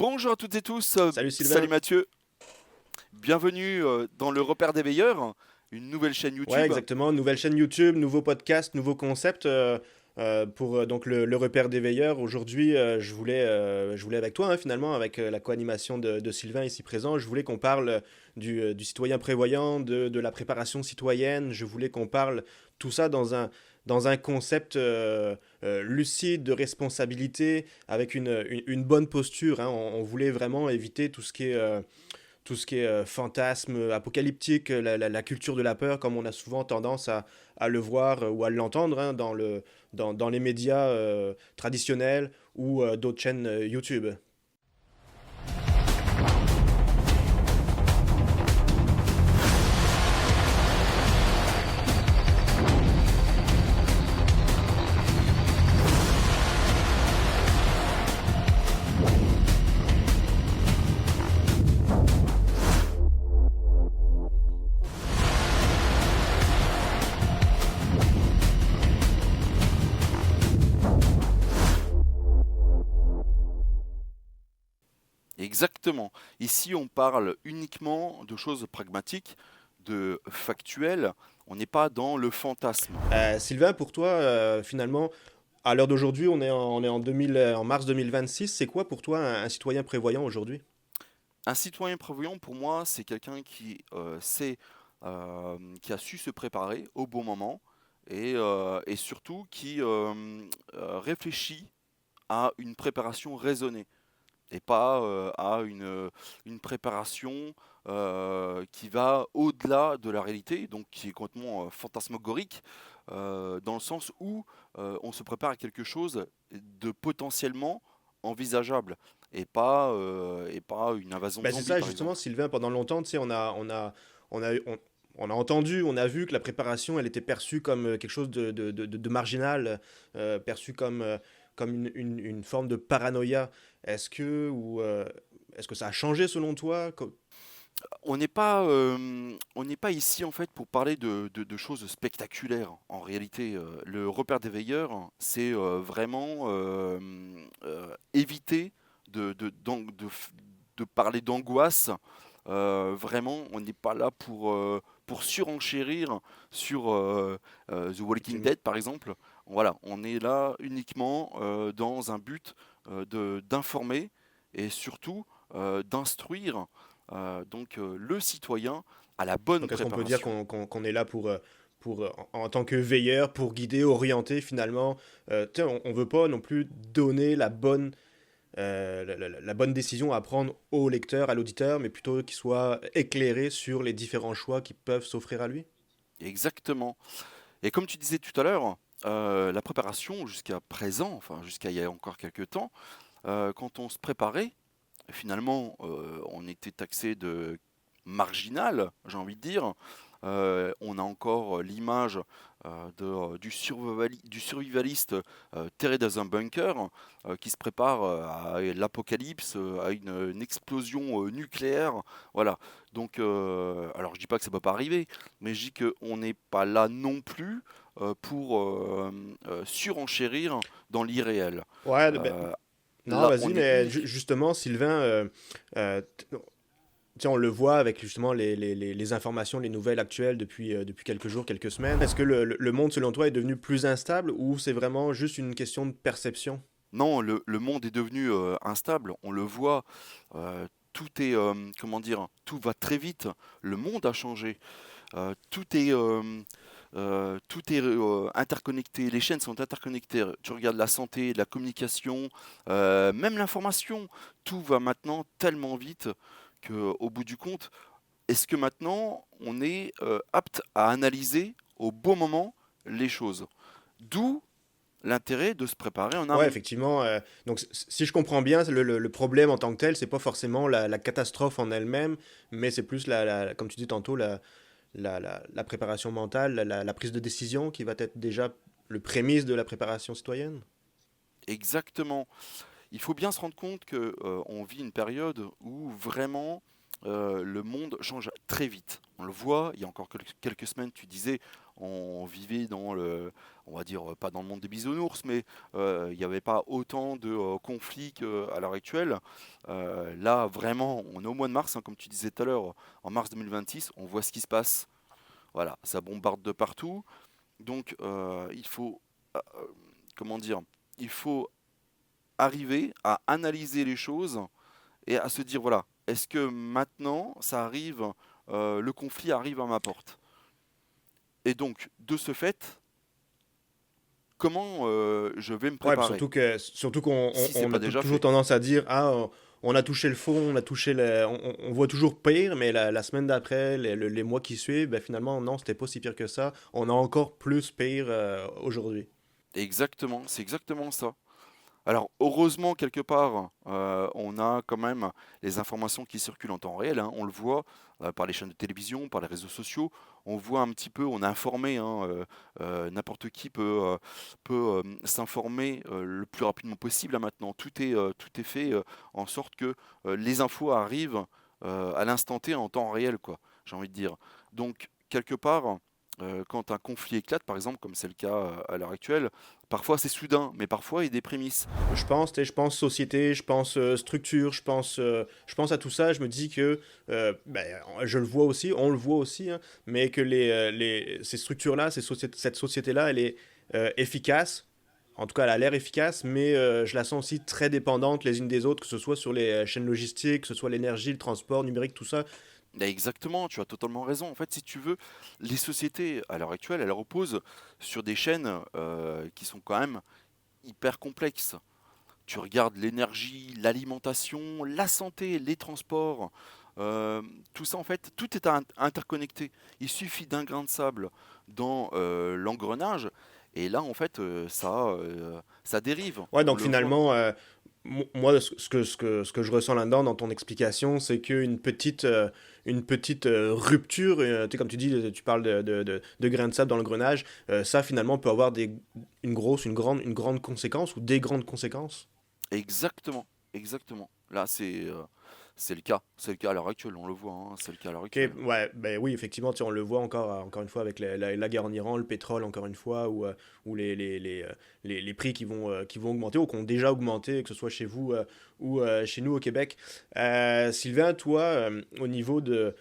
Bonjour à toutes et tous, Salut salut Sylvain. Mathieu, bienvenue dans le Repère des Veilleurs, une nouvelle chaîne Ouais, YouTube. exactement. Nouvelle chaîne YouTube, nouveau podcast, nouveau concept pour donc le repère des veilleurs. Aujourd'hui, je voulais avec toi, hein, finalement, avec la co-animation de Sylvain ici présent, je voulais qu'on parle du citoyen prévoyant, de la préparation citoyenne. Je voulais qu'on parle tout ça dans un concept lucide de responsabilité, avec une bonne posture, hein. On voulait vraiment éviter tout ce qui est fantasme apocalyptique, la culture de la peur, comme on a souvent tendance à le voir ou à l'entendre, hein, dans les médias traditionnels ou d'autres chaînes YouTube. Exactement. Ici, on parle uniquement de choses pragmatiques, de factuelles. On n'est pas dans le fantasme. Sylvain, pour toi, finalement, à l'heure d'aujourd'hui, on est en mars 2026. C'est quoi pour toi un citoyen prévoyant aujourd'hui? Un citoyen prévoyant, pour moi, c'est quelqu'un qui sait, qui a su se préparer au bon moment et surtout qui réfléchit à une préparation raisonnée. Et pas à une préparation qui va au-delà de la réalité, donc qui est complètement fantasmagorique, dans le sens où on se prépare à quelque chose de potentiellement envisageable, et pas une invasion de Ben c'est zombies, ça, par justement, exemple. Sylvain, pendant longtemps, tu sais, on a entendu, on a vu que la préparation, elle était perçue comme quelque chose de marginal, perçue comme une forme de paranoïa. Est-ce que, ou, est-ce que ça a changé selon toi? On n'est pas ici en fait pour parler de choses spectaculaires. En réalité, le repère des veilleurs, c'est vraiment éviter de parler d'angoisse. Vraiment, on n'est pas là pour surenchérir sur The Walking Effectivement. Dead, par exemple. Voilà, on est là uniquement dans un but d'informer et surtout d'instruire le citoyen à la bonne Donc, est-ce qu'on peut dire préparation. qu'on est là en tant que veilleur, pour guider, orienter finalement? Tu sais, on veut pas non plus donner la bonne décision à prendre au lecteur, à l'auditeur, mais plutôt qu'il soit éclairé sur les différents choix qui peuvent s'offrir à lui. Exactement. Et comme tu disais tout à l'heure, la préparation jusqu'à présent, enfin jusqu'à il y a encore quelques temps, quand on se préparait, finalement, on était taxé de marginal, j'ai envie de dire. On a encore l'image du survivaliste terré dans un bunker qui se prépare à l'apocalypse, à une explosion nucléaire. Voilà. Donc, alors je dis pas que ça ne peut pas arriver, mais je dis qu'on n'est pas là non plus pour surenchérir dans l'irréel. Ouais, ben, Euh, non, Là, vas-y, on est mais unique. justement, Sylvain, euh, t- tu sais, on le voit avec justement les informations, les nouvelles actuelles depuis quelques jours, quelques semaines. Est-ce que le monde, selon toi, est devenu plus instable ou c'est vraiment juste une question de perception? Non, le monde est devenu instable, on le voit, tout est, comment dire, tout va très vite, le monde a changé, tout est interconnecté, les chaînes sont interconnectées, tu regardes la santé, la communication, même l'information, tout va maintenant tellement vite qu'au bout du compte, est-ce que maintenant on est apte à analyser au bon moment les choses? D'où l'intérêt de se préparer en Ouais, amont. effectivement. Donc, si je comprends bien, le problème en tant que tel, c'est pas forcément la catastrophe en elle-même, mais c'est plus comme tu dis tantôt, la préparation mentale, la prise de décision qui va être déjà le prémisse de la préparation citoyenne. Exactement. Il faut bien se rendre compte que on vit une période où vraiment le monde change très vite. On le voit, il y a encore quelques semaines, tu disais, on vivait dans on va dire, pas dans le monde des bisounours, mais il n'y avait pas autant de conflits qu'à l'heure actuelle. Là, vraiment, on est au mois de mars, hein, comme tu disais tout à l'heure, en mars 2026, on voit ce qui se passe. Voilà, ça bombarde de partout. Donc, il faut, comment dire, il faut arriver à analyser les choses et à se dire, voilà, est-ce que maintenant, ça arrive, le conflit arrive à ma porte? Et donc, de ce fait, comment je vais me Ouais, puis préparer, surtout qu'on si c'est on pas a déjà toujours fait? tendance à dire, ah, on a touché le fond, on a touché on voit toujours pire, mais la semaine d'après, les mois qui suivent, ben finalement, non, c'était pas si pire que ça. On a encore plus pire aujourd'hui. Exactement, c'est exactement ça. Alors, heureusement, quelque part, on a quand même les informations qui circulent en temps réel, hein. On le voit par les chaînes de télévision, par les réseaux sociaux. On voit un petit peu, on est informé, hein, n'importe qui peut s'informer le plus rapidement possible, hein, maintenant. Tout est fait en sorte que les infos arrivent à l'instant T en temps réel, quoi, j'ai envie de dire. Donc, quelque part, quand un conflit éclate, par exemple, comme c'est le cas à l'heure actuelle, parfois c'est soudain, mais parfois il y a des prémices. Je pense, tu sais, je pense société, je pense structure, je pense à tout ça. Je me dis que, ben, je le vois aussi, on le voit aussi, hein, mais que ces structures-là, cette société-là, elle est efficace. En tout cas, elle a l'air efficace, mais je la sens aussi très dépendante les unes des autres, que ce soit sur les chaînes logistiques, que ce soit l'énergie, le transport numérique, tout ça. Exactement, tu as totalement raison. En fait, si tu veux, les sociétés à l'heure actuelle, elles reposent sur des chaînes qui sont quand même hyper complexes. Tu regardes l'énergie, l'alimentation, la santé, les transports, tout ça en fait, tout est interconnecté. Il suffit d'un grain de sable dans l'engrenage et là en fait ça dérive, Ouais, on donc le voit. finalement, moi, ce que je ressens là-dedans dans ton explication, c'est une petite rupture, tu sais, comme tu dis, tu parles de grains de sable dans le grenage, ça finalement peut avoir une grande conséquence ou des grandes conséquences. Exactement, exactement. Là c'est le cas à l'heure actuelle, on le voit, hein, c'est le cas à l'heure Ok, actuelle. ouais, ben oui, effectivement, tu sais, on le voit encore une fois avec la guerre en Iran, le pétrole, encore une fois, ou les prix qui vont augmenter ou qui ont déjà augmenté, que ce soit chez vous ou chez nous au Québec. Sylvain, toi, au niveau de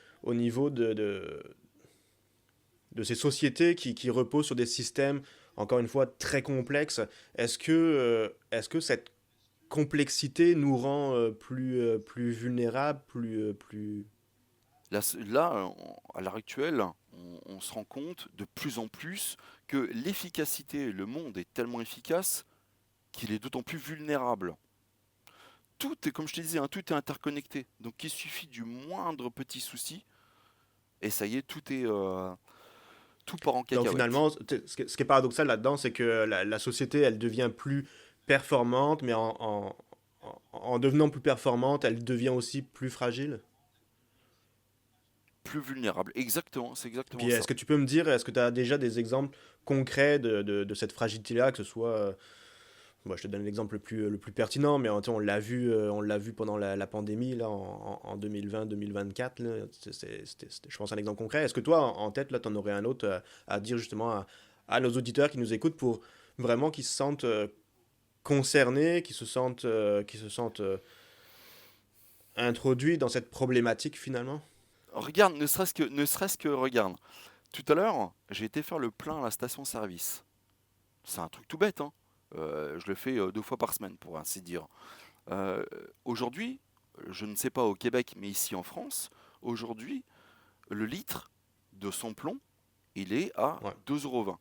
ces sociétés qui reposent sur des systèmes, encore une fois, très complexes, est-ce que cette complexité nous rend plus vulnérables, plus... À l'heure actuelle, on se rend compte de plus en plus que l'efficacité, le monde est tellement efficace qu'il est d'autant plus vulnérable. Tout est, comme je te disais, hein, tout est interconnecté. Donc il suffit du moindre petit souci et ça y est, tout part en Donc cacahuète. finalement, ce qui est paradoxal là-dedans, c'est que la société, elle devient plus performante, mais en devenant plus performante, elle devient aussi plus fragile. Plus vulnérable. Exactement, c'est exactement Puis ça. est-ce que tu peux me dire, est-ce que tu as déjà des exemples concrets de cette fragilité-là, que ce soit... moi, je te donne l'exemple le plus pertinent, mais on l'a vu pendant la pandémie, là, en 2020-2024. Là. Je pense à un exemple concret. Est-ce que toi, en tête, là, tu en aurais un autre à dire justement à nos auditeurs qui nous écoutent pour vraiment qu'ils se sentent concernés, qu'ils se sentent introduits dans cette problématique finalement? Regarde, ne serait-ce que, regarde. Tout à l'heure, j'ai été faire le plein à la station-service. C'est un truc tout bête, hein. Je le fais 2 fois par semaine, pour ainsi dire. Euh, Aujourd'hui, je ne sais pas au Québec, mais ici en France, aujourd'hui, le litre de samplon, il est à Ouais. 2,20 €.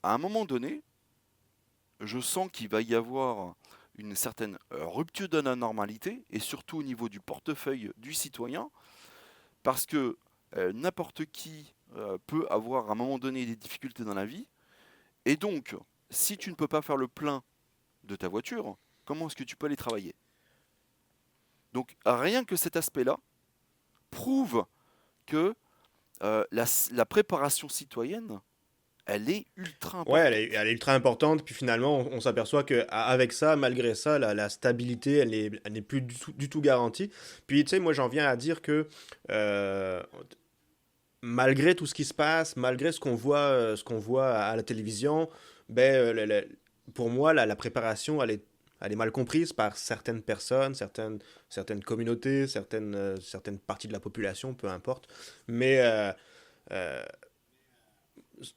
À un moment donné, je sens qu'il va y avoir une certaine rupture de la normalité, et surtout au niveau du portefeuille du citoyen, parce que n'importe qui peut avoir à un moment donné des difficultés dans la vie, et donc, si tu ne peux pas faire le plein de ta voiture, comment est-ce que tu peux aller travailler? Donc rien que cet aspect-là prouve que la préparation citoyenne, elle est ultra Ouais, importante. elle est ultra importante, puis finalement, on s'aperçoit que avec ça, malgré ça, la stabilité, elle n'est plus du tout garantie. Puis, tu sais, moi, j'en viens à dire que euh, malgré tout ce qui se passe, malgré ce qu'on voit à la télévision, ben, pour moi, la préparation, elle est mal comprise par certaines personnes, certaines communautés, certaines parties de la population, peu importe. Mais euh,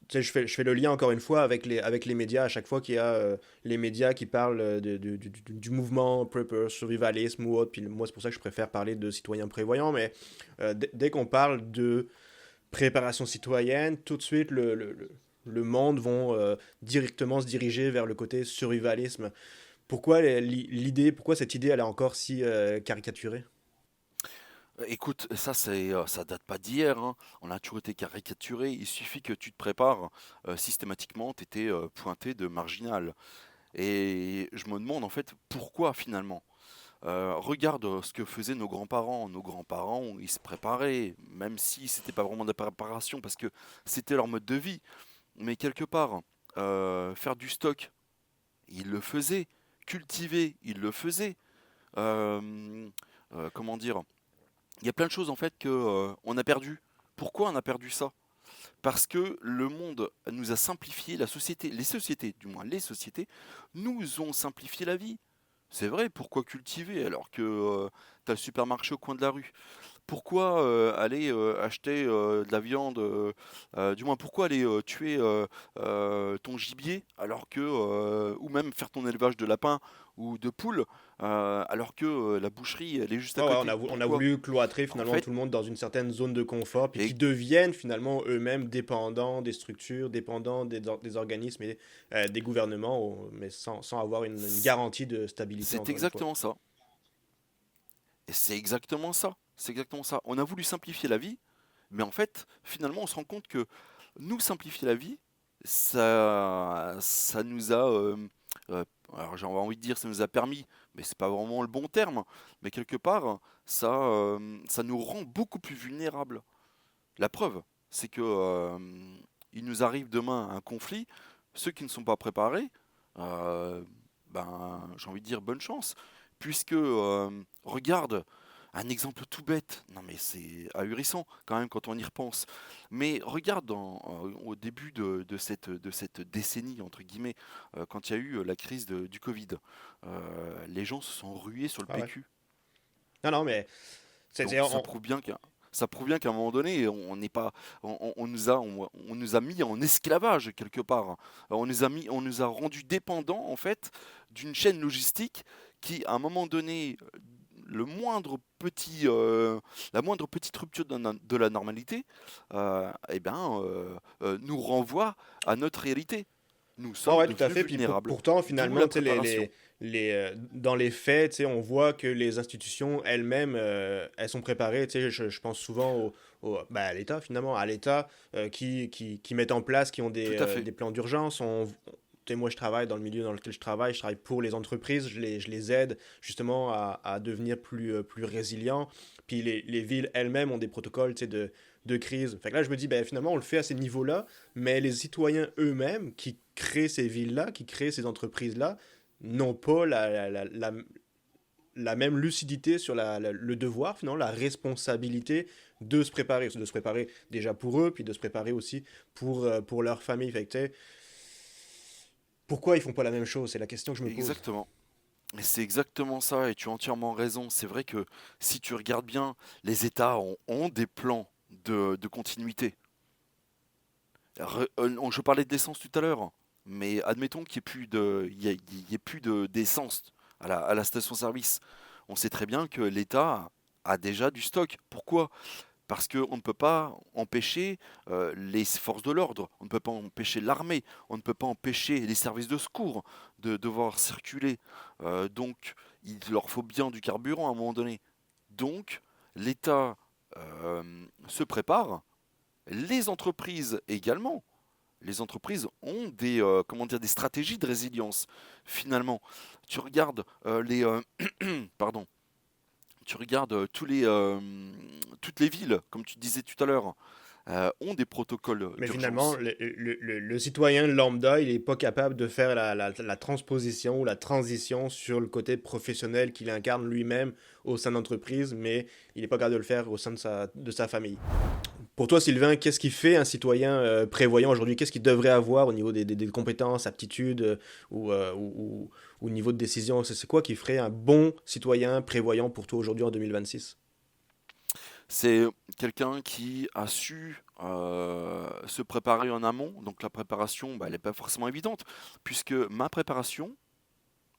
tu sais, je fais le lien encore une fois avec les médias. À chaque fois qu'il y a les médias qui parlent du mouvement prepper, survivalisme ou autre, puis moi c'est pour ça que je préfère parler de citoyens prévoyants, mais dès qu'on parle de préparation citoyenne, tout de suite le monde vont directement se diriger vers le côté survivalisme. Pourquoi pourquoi cette idée elle est encore si caricaturée? Écoute, ça date pas d'hier, hein. On a toujours été caricaturé. Il suffit que tu te prépares systématiquement, tu étais pointé de marginal. Et je me demande en fait pourquoi finalement. Regarde ce que faisaient nos grands-parents. Nos grands-parents, ils se préparaient, même si c'était pas vraiment de la préparation parce que c'était leur mode de vie. Mais quelque part, faire du stock, ils le faisaient. Cultiver, ils le faisaient. Comment dire? Il y a plein de choses en fait que on a perdu. Pourquoi on a perdu ça? Parce que le monde nous a simplifié, la société, les sociétés, du moins les sociétés, nous ont simplifié la vie. C'est vrai, pourquoi cultiver alors que tu as le supermarché au coin de la rue? Pourquoi aller acheter de la viande, du moins pourquoi aller tuer ton gibier alors que, ou même faire ton élevage de lapins ou de poules alors que la boucherie elle est juste à Ouais, ouais, côté? on a Pourquoi? voulu cloîtrer En finalement fait, tout le monde dans une certaine zone de confort, puis qui et deviennent finalement eux-mêmes dépendants des structures, dépendants des organismes et des gouvernements, mais sans avoir une garantie de stabilité, c'est encore une fois. exactement ça. Et c'est exactement ça. C'est exactement ça. On a voulu simplifier la vie, mais en fait, finalement, on se rend compte que nous simplifier la vie, ça nous a, euh, alors j'ai envie de dire, ça nous a permis, mais c'est pas vraiment le bon terme, mais quelque part, ça nous rend beaucoup plus vulnérables. La preuve, c'est que il nous arrive demain un conflit, ceux qui ne sont pas préparés, euh, ben, j'ai envie de dire bonne chance, puisque regarde, un exemple tout bête, non mais c'est ahurissant quand même quand on y repense, mais regarde au début de cette décennie, entre guillemets, quand il y a eu la crise du Covid, les gens se sont rués sur le Ah ouais. PQ. Non, non, mais Donc ça prouve bien qu'à un moment donné, on n'est pas, on nous a mis en esclavage quelque part. On nous a rendus dépendants en fait d'une chaîne logistique qui, à un moment donné, le moindre petit, la moindre petite rupture de la normalité, nous renvoie à notre réalité. Nous ouais, sommes ouais, tout à devenus fait. Puis vulnérables. pourtant, D'où finalement, la tu sais, préparation. dans les faits, tu sais, on voit que les institutions elles-mêmes, elles sont préparées. Tu sais, je pense souvent ben, à l'État, finalement, à l'État qui mettent en place, qui ont Tout à fait. des plans d'urgence. Tu sais, moi, je travaille dans le milieu dans lequel je travaille pour les entreprises, je les aide justement à devenir plus résilients. Puis les villes elles-mêmes ont des protocoles, tu sais, de crise. Fait que là, je me dis, ben, finalement, on le fait à ces niveaux-là, mais les citoyens eux-mêmes qui créent ces villes-là, qui créent ces entreprises-là, n'ont pas la même lucidité sur le devoir, finalement, la responsabilité de se préparer déjà pour eux, puis de se préparer aussi pour leur famille. Fait que, tu sais, pourquoi ils font pas la même chose? C'est la question que je me pose. Exactement. Et c'est exactement ça, et tu as entièrement raison. C'est vrai que si tu regardes bien, les États ont des plans de continuité. Je parlais d'essence tout à l'heure, mais admettons qu'il n'y ait plus il y ait plus d'essence à la station-service. On sait très bien que l'État a déjà du stock. Pourquoi? Parce qu'on ne peut pas empêcher les forces de l'ordre, on ne peut pas empêcher l'armée, on ne peut pas empêcher les services de secours de devoir circuler. Donc, il leur faut bien du carburant à un moment donné. Donc, l'État se prépare, les entreprises également. Les entreprises ont comment dire, des stratégies de résilience. Finalement, tu regardes pardon, tu regardes toutes les villes, comme tu disais tout à l'heure, ont des protocoles Mais finalement, d'urgence. le citoyen lambda, il n'est pas capable de faire la transposition ou la transition sur le côté professionnel qu'il incarne lui-même au sein d'entreprise, mais il n'est pas capable de le faire au sein de de sa famille. Pour toi, Sylvain, qu'est-ce qui fait un citoyen prévoyant aujourd'hui? Qu'est-ce qu'il devrait avoir au niveau des compétences, aptitudes ou niveau de décision? C'est quoi qui ferait un bon citoyen prévoyant pour toi aujourd'hui en 2026? C'est quelqu'un qui a su se préparer en amont. Donc la préparation, bah, elle n'est pas forcément évidente, puisque ma préparation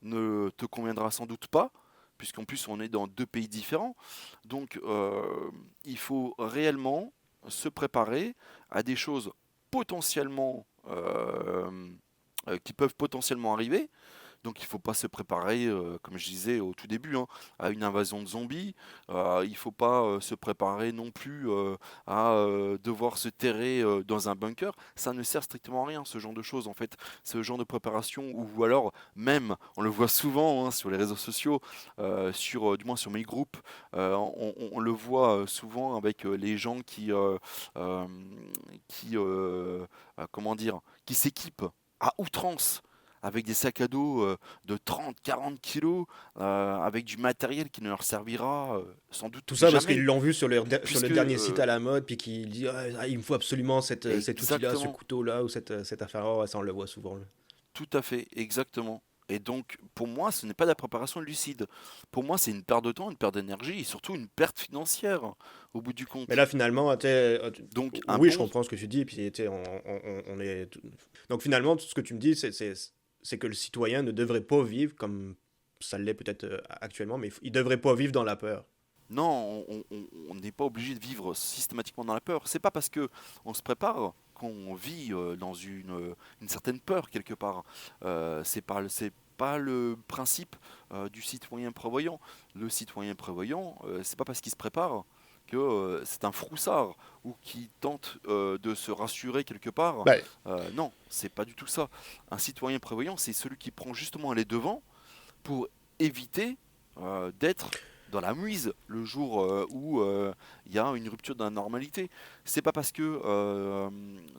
ne te conviendra sans doute pas, puisqu'en plus on est dans deux pays différents. Donc il faut réellement se préparer à des choses potentiellement qui peuvent potentiellement arriver. Donc il ne faut pas se préparer, comme je disais au tout début, hein, à une invasion de zombies. Il ne faut pas se préparer non plus à devoir se terrer dans un bunker. Ça ne sert strictement à rien, ce genre de choses, en fait. Ce genre de préparation, ou alors même, on le voit souvent hein, sur les réseaux sociaux, du moins sur mes groupes, on le voit souvent avec les gens euh, comment dire, qui s'équipent à outrance avec des sacs à dos de 30-40 kilos, avec du matériel qui ne leur servira sans doute Tout ça parce jamais, qu'ils l'ont vu sur sur le puisque dernier site à la mode, puis qu'ils disent ah, il me faut absolument cet outil-là, ce exactement, couteau-là, ou cette affaire-là. Ouais, ça, on le voit souvent, là. tout à fait, exactement. Et donc, pour moi, ce n'est pas de la préparation lucide. Pour moi, c'est une perte de temps, une perte d'énergie et surtout une perte financière au bout du Mais compte. là, finalement, Donc, un oui, je bon, comprends ce que tu dis, puis on est... Donc finalement, tout ce que tu me dis, c'est que le citoyen ne devrait pas vivre comme ça l'est peut-être actuellement, mais il devrait pas vivre dans la peur. non, on n'est pas obligé de vivre systématiquement dans la peur. C'est pas parce que on se prépare qu'on vit dans une certaine peur quelque part. C'est pas le principe du citoyen prévoyant. Le citoyen prévoyant, c'est pas parce qu'il se prépare que c'est un froussard ou qui tente de se rassurer quelque part. Ben, Non, c'est pas du tout ça. Un citoyen prévoyant, c'est celui qui prend justement les devants pour éviter d'être dans la mouise le jour où il y a une rupture de la normalité. C'est pas parce que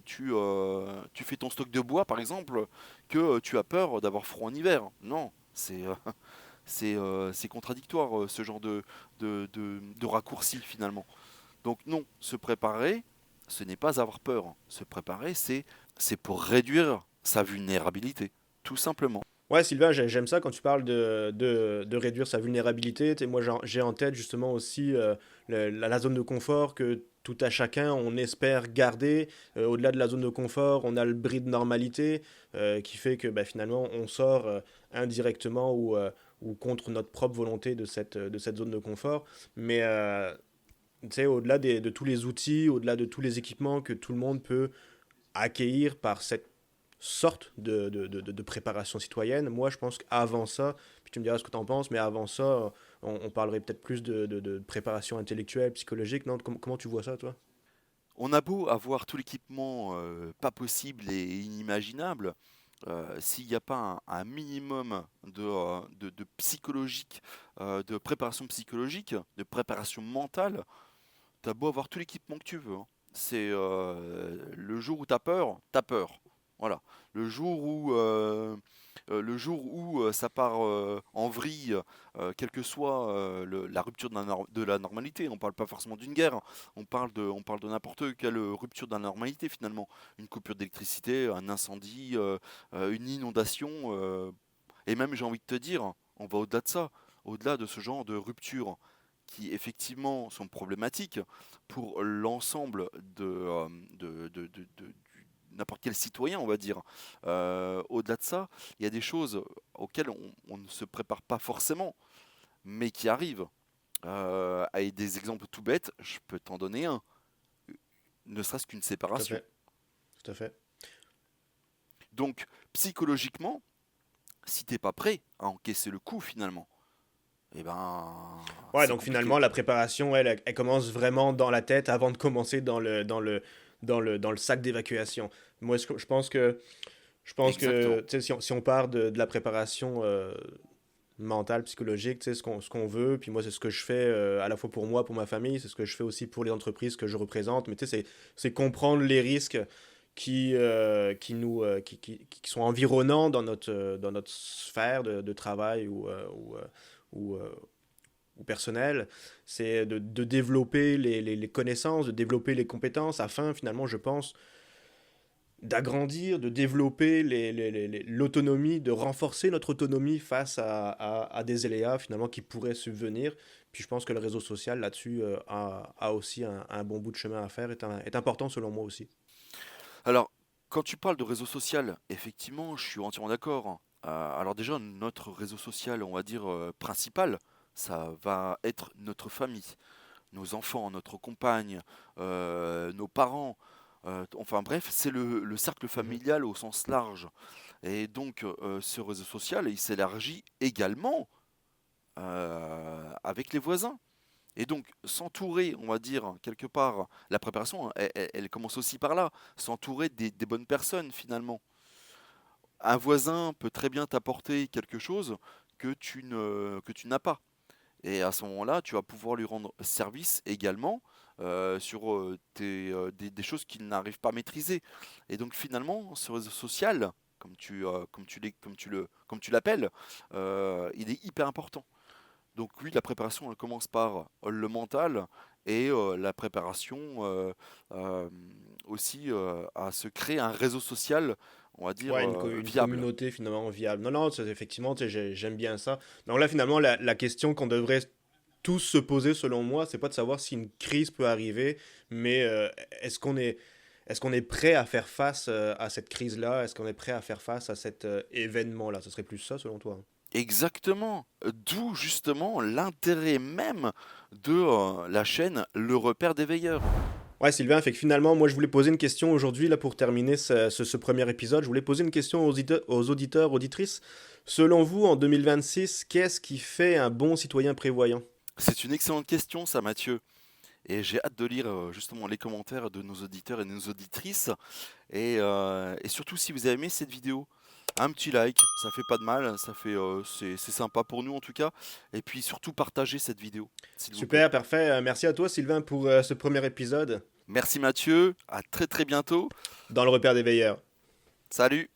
tu fais ton stock de bois, par exemple, que tu as peur d'avoir froid en hiver. Non, c'est contradictoire ce genre de raccourci finalement. Donc non, se préparer, ce n'est pas avoir peur. Se préparer, c'est pour réduire sa vulnérabilité, tout simplement. ouais, Sylvain, j'aime ça quand tu parles de réduire sa vulnérabilité. Tu sais, moi, j'ai en tête justement aussi la zone de confort que tout à chacun, on espère garder. Au-delà de la zone de confort, on a le bris de normalité qui fait que bah, finalement, on sort indirectement ou contre notre propre volonté de cette zone de confort. Mais tu sais, au-delà de tous les outils, au-delà de tous les équipements que tout le monde peut accueillir par cette sorte de préparation citoyenne. Moi, je pense qu'avant ça, puis tu me diras ce que tu en penses, mais avant ça, on parlerait peut-être plus de préparation intellectuelle, psychologique. Non, comment tu vois ça, toi? On a beau avoir tout l'équipement pas possible et inimaginable, s'il n'y a pas un minimum de psychologique, de préparation psychologique, de préparation mentale, t'as beau avoir tout l'équipement que tu veux, hein. C'est le jour où t'as peur, t'as peur. Voilà. Le jour où, ça part en vrille, quelle que soit la rupture de la normalité, on parle pas forcément d'une guerre, hein. On parle de n'importe quelle rupture de la normalité finalement. Une coupure d'électricité, un incendie, une inondation, et même j'ai envie de te dire, on va au-delà de ça, au-delà de ce genre de rupture qui effectivement sont problématiques pour l'ensemble n'importe quel citoyen, on va dire. Au-delà de ça, il y a des choses auxquelles on ne se prépare pas forcément, mais qui arrivent. Avec des exemples tout bêtes, je peux t'en donner un, ne serait-ce qu'une Tout à séparation. fait. Tout à fait. Donc, psychologiquement, si t'es pas prêt à encaisser le coup finalement, eh ben, Ouais, c'est donc compliqué. finalement, la préparation, elle commence vraiment dans la tête avant de commencer dans le sac d'évacuation. Moi, je pense que Exactement. tu sais, si on part de la préparation mentale, psychologique, tu sais, ce qu'on veut. Puis moi, c'est ce que je fais à la fois pour moi, pour ma famille, c'est ce que je fais aussi pour les entreprises que je représente. Mais tu sais, c'est comprendre les risques qui sont environnants dans notre sphère de travail ou ou personnel, c'est de développer les connaissances, de développer les compétences afin finalement, je pense, d'agrandir, de développer l'autonomie, de renforcer notre autonomie face à des aléas finalement qui pourraient subvenir. Puis je pense que le réseau social là-dessus a aussi un bon bout de chemin à faire, est important selon moi aussi. Alors, quand tu parles de réseau social, effectivement, je suis entièrement d'accord. Alors déjà, notre réseau social, on va dire principal, ça va être notre famille, nos enfants, notre compagne, nos parents. Enfin bref, c'est le cercle Mhm. familial au sens large. Et donc, ce réseau social, il s'élargit également avec les voisins. Et donc, s'entourer, on va dire, quelque part, la préparation, hein, elle commence aussi par là, s'entourer des bonnes personnes, finalement. Un voisin peut très bien t'apporter quelque chose que tu n'as pas. Et à ce moment-là, tu vas pouvoir lui rendre service également sur des choses qu'il n'arrive pas à maîtriser. Et donc, finalement, ce réseau social, comme tu l'appelles, il est hyper important. Donc oui, la préparation, elle commence par le mental et la préparation euh, aussi à se créer un réseau social, on va dire, Ouais, une viable. communauté finalement viable. Non, non, effectivement, tu sais, j'aime bien ça. Donc là, finalement, la question qu'on devrait tous se poser, selon moi, c'est pas de savoir si une crise peut arriver, mais est-ce qu'on est, est-ce qu'on est prêt à faire face à cette crise-là? Est-ce qu'on est prêt à faire face à cet événement-là? Ce serait plus ça, selon toi? Exactement. D'où justement l'intérêt même de la chaîne Le Repère des Veilleurs. Ouais, Sylvain, fait que finalement, moi, je voulais poser une question aujourd'hui, là, pour terminer ce premier épisode. Je voulais poser une question aux auditeurs, auditrices. Selon vous, en 2026, qu'est-ce qui fait un bon citoyen prévoyant? C'est une excellente question, ça, Mathieu. Et j'ai hâte de lire justement les commentaires de nos auditeurs et de nos auditrices. Et surtout, si vous avez aimé cette vidéo, un petit like, ça fait pas de mal, c'est sympa pour nous en tout cas. Et puis surtout, partagez cette vidéo, s'il vous plaît. Super, parfait. Merci à toi, Sylvain, pour ce premier épisode Merci Mathieu, à très très bientôt. dans le repère des veilleurs. Salut!